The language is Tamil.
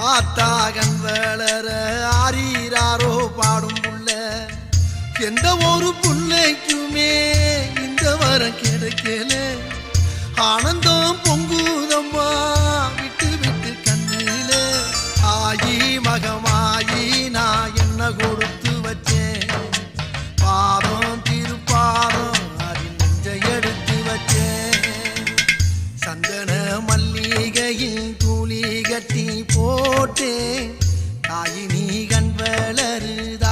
ஆத்தாகன் வளர ஆரீராரோ பாடும் புள்ள எந்த ஒரு புள்ளைக்குமே இந்த வரம் கிடைக்கல ஆனந்தம் பொங்குதம்மா விட்டு விட்டு கண்ணில ஆயி மகமாயி நான் என்ன கொடுத்து வச்சேன் பாதம் திருப்பாதம் அதில் நெஞ்ச எடுத்து வச்சேன் சந்தன மல்லிகையில் தூளி கட்டி போட்டேன் தாயி நீ கண் வளருதா